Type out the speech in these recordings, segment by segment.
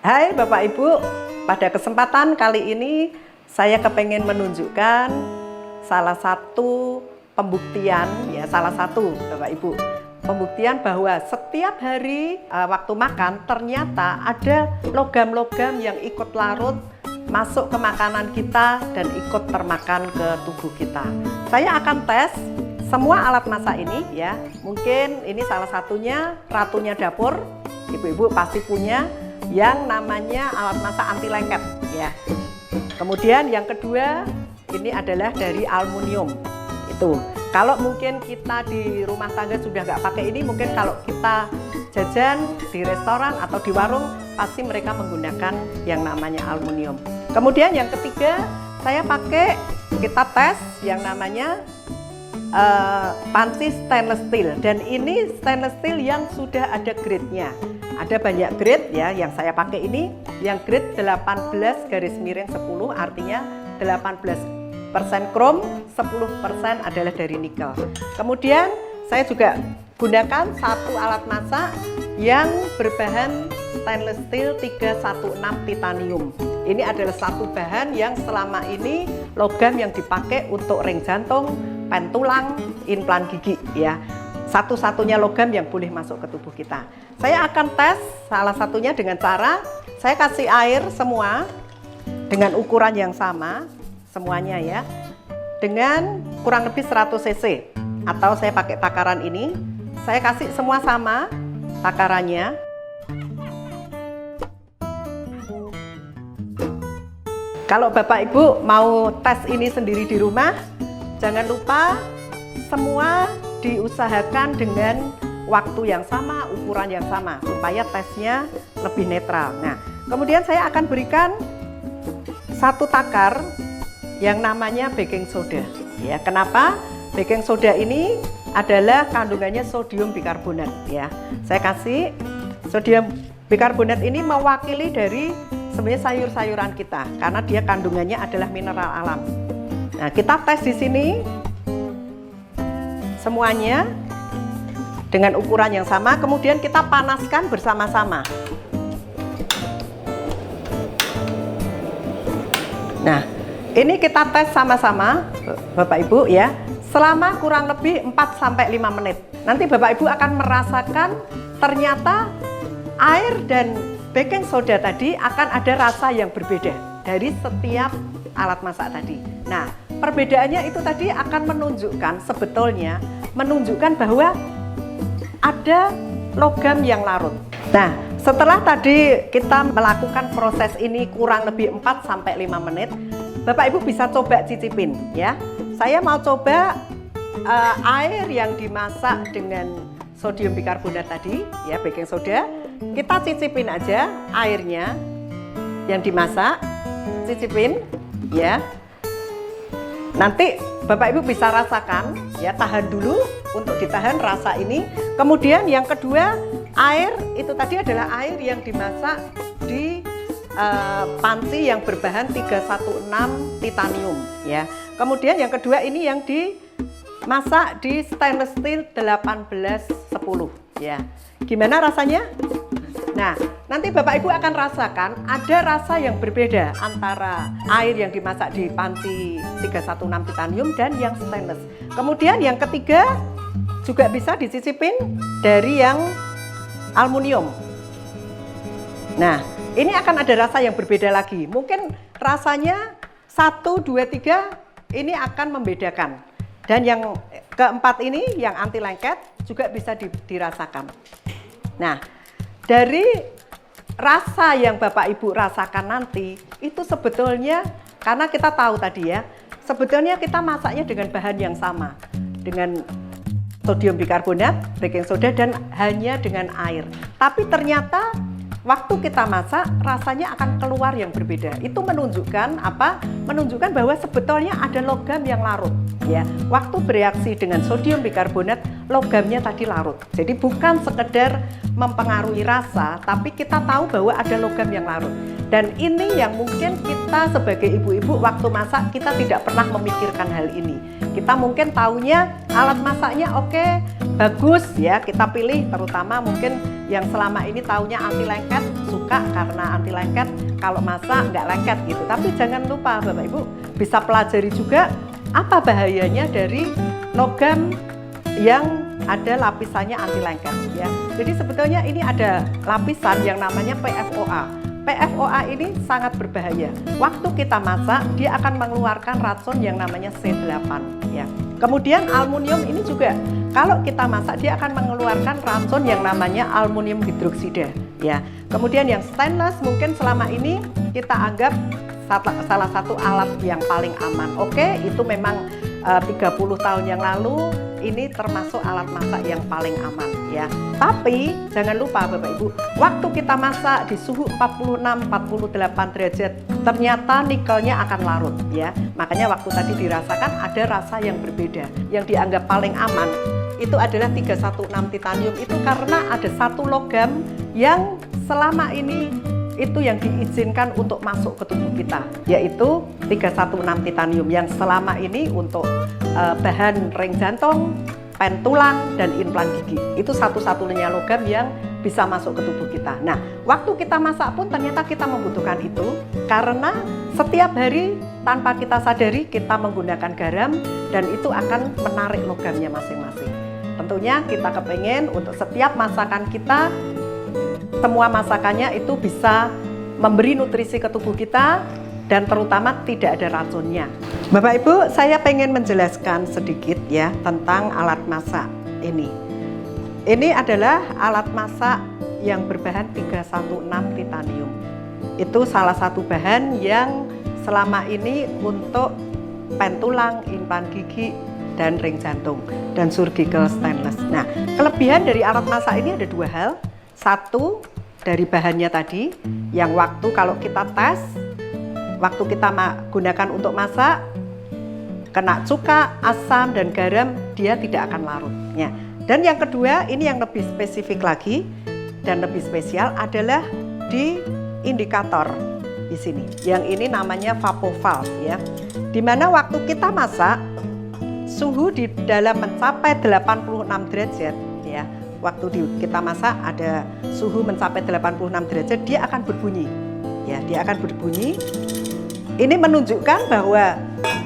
Hai Bapak Ibu, pada kesempatan kali ini saya kepengen menunjukkan salah satu pembuktian, ya salah satu Bapak Ibu, pembuktian bahwa setiap hari waktu makan ternyata ada logam-logam yang ikut larut masuk ke makanan kita dan ikut termakan ke tubuh kita. Saya akan tes semua alat masak ini ya, mungkin ini salah satunya ratunya dapur, ibu-ibu pasti punya yang namanya alat masak anti lengket ya. Kemudian yang kedua ini adalah dari aluminium. Itu kalau mungkin kita di rumah tangga sudah nggak pakai ini, mungkin kalau kita jajan di restoran atau di warung pasti mereka menggunakan yang namanya aluminium. Kemudian yang ketiga saya pakai, kita tes yang namanya panci stainless steel, dan ini stainless steel yang sudah ada grade-nya. Ada banyak grade ya, yang saya pakai ini yang grade 18/10, artinya 18% krom, 10% adalah dari nikel. Kemudian saya juga gunakan satu alat masak yang berbahan stainless steel 316 titanium. Ini adalah satu bahan yang selama ini logam yang dipakai untuk ring jantung, pen tulang, implan gigi ya. Satu-satunya logam yang boleh masuk ke tubuh kita. Saya akan tes salah satunya dengan cara saya kasih air semua dengan ukuran yang sama semuanya ya, dengan kurang lebih 100 cc, atau saya pakai takaran ini. Saya kasih semua sama takarannya. Kalau Bapak Ibu mau tes ini sendiri di rumah, jangan lupa semua diusahakan dengan waktu yang sama, ukuran yang sama, supaya tesnya lebih netral. Nah, kemudian saya akan berikan satu takar yang namanya baking soda. Ya, kenapa? Baking soda ini adalah kandungannya sodium bikarbonat. Ya, saya kasih sodium bikarbonat ini mewakili dari sebenarnya sayur-sayuran kita, karena dia kandungannya adalah mineral alam. Nah, kita tes di sini semuanya dengan ukuran yang sama, kemudian kita panaskan bersama-sama. Nah, ini kita tes sama-sama Bapak Ibu ya, selama kurang lebih 4-5 menit. Nanti Bapak Ibu akan merasakan ternyata air dan baking soda tadi akan ada rasa yang berbeda dari setiap alat masak tadi. Nah, perbedaannya itu tadi akan menunjukkan, sebetulnya menunjukkan bahwa ada logam yang larut. Nah, setelah tadi kita melakukan proses ini kurang lebih 4-5 menit, Bapak Ibu bisa coba cicipin ya. Saya mau coba air yang dimasak dengan sodium bikarbonat tadi ya, baking soda. Kita cicipin aja airnya yang dimasak, cicipin ya. Nanti Bapak Ibu bisa rasakan ya, tahan dulu untuk ditahan rasa ini. Kemudian yang kedua, air itu tadi adalah air yang dimasak di panci yang berbahan 316 titanium ya. Kemudian yang kedua ini yang dimasak di stainless steel 18/10 ya. Gimana rasanya? Nah, nanti Bapak Ibu akan rasakan ada rasa yang berbeda antara air yang dimasak di panci 316 titanium dan yang stainless. Kemudian yang ketiga juga bisa dicicipin dari yang aluminium. Nah, ini akan ada rasa yang berbeda lagi. Mungkin rasanya 1, 2, 3 ini akan membedakan. Dan yang keempat ini yang anti lengket juga bisa dirasakan. Nah, dari rasa yang Bapak Ibu rasakan nanti itu sebetulnya, karena kita tahu tadi ya, sebetulnya kita masaknya dengan bahan yang sama, dengan sodium bikarbonat, baking soda, dan hanya dengan air. Tapi ternyata waktu kita masak rasanya akan keluar yang berbeda. Itu menunjukkan apa? Menunjukkan bahwa sebetulnya ada logam yang larut ya. Waktu bereaksi dengan sodium bikarbonat, logamnya tadi larut. Jadi bukan sekedar mempengaruhi rasa, tapi kita tahu bahwa ada logam yang larut. Dan ini yang mungkin kita sebagai ibu-ibu waktu masak kita tidak pernah memikirkan hal ini. Kita mungkin taunya alat masaknya oke, bagus ya, kita pilih, terutama mungkin yang selama ini taunya anti lengket, suka karena anti lengket, kalau masak nggak lengket gitu. Tapi jangan lupa Bapak Ibu bisa pelajari juga apa bahayanya dari logam yang ada lapisannya anti lengket ya. Jadi sebetulnya ini ada lapisan yang namanya PFOA. PFOA ini sangat berbahaya. Waktu kita masak, dia akan mengeluarkan racun yang namanya C8 ya. Kemudian aluminium ini juga kalau kita masak dia akan mengeluarkan racun yang namanya aluminium hidroksida ya. Kemudian yang stainless mungkin selama ini kita anggap salah satu alat yang paling aman. Oke, itu memang 30 tahun yang lalu ini termasuk alat masak yang paling aman ya. Tapi jangan lupa Bapak Ibu, waktu kita masak di suhu 46-48 derajat ternyata nikelnya akan larut ya. Makanya waktu tadi dirasakan ada rasa yang berbeda. Yang dianggap paling aman itu adalah 316 titanium, itu karena ada satu logam yang selama ini itu yang diizinkan untuk masuk ke tubuh kita, yaitu 316 titanium yang selama ini untuk bahan ring jantung, pen tulang, dan implan gigi. Itu satu-satunya logam yang bisa masuk ke tubuh kita. Nah, waktu kita masak pun ternyata kita membutuhkan itu karena setiap hari tanpa kita sadari kita menggunakan garam dan itu akan menarik logamnya masing-masing. Tentunya kita kepengen untuk setiap masakan kita, semua masakannya itu bisa memberi nutrisi ke tubuh kita dan terutama tidak ada racunnya. Bapak Ibu, saya pengen menjelaskan sedikit ya tentang alat masak ini. Ini adalah alat masak yang berbahan 316 titanium. Itu salah satu bahan yang selama ini untuk pen tulang, implan gigi, dan ring jantung, dan surgical stainless. Nah, kelebihan dari alat masak ini ada dua hal. Satu, dari bahannya tadi, yang waktu kalau kita tes, waktu kita gunakan untuk masak, kena cuka, asam, dan garam, dia tidak akan larut. Ya. Dan yang kedua, ini yang lebih spesifik lagi, dan lebih spesial adalah di indikator di sini. Yang ini namanya vapovalve ya. Dimana waktu kita masak, suhu di dalam mencapai 86 derajat ya. Waktu kita masak ada suhu mencapai 86 derajat, dia akan berbunyi. Ya, dia akan berbunyi. Ini menunjukkan bahwa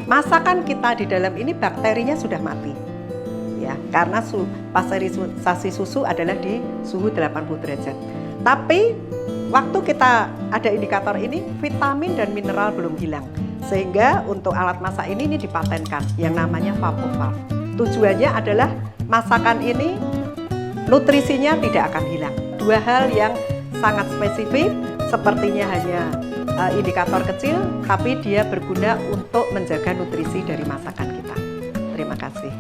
masakan kita di dalam ini bakterinya sudah mati. Ya, karena pasteurisasi susu adalah di suhu 80 derajat. Tapi waktu kita ada indikator ini, vitamin dan mineral belum hilang. Sehingga untuk alat masak ini dipatenkan yang namanya vapovalve. Tujuannya adalah masakan ini nutrisinya tidak akan hilang. Dua hal yang sangat spesifik, sepertinya hanya indikator kecil, tapi dia berguna untuk menjaga nutrisi dari masakan kita. Terima kasih.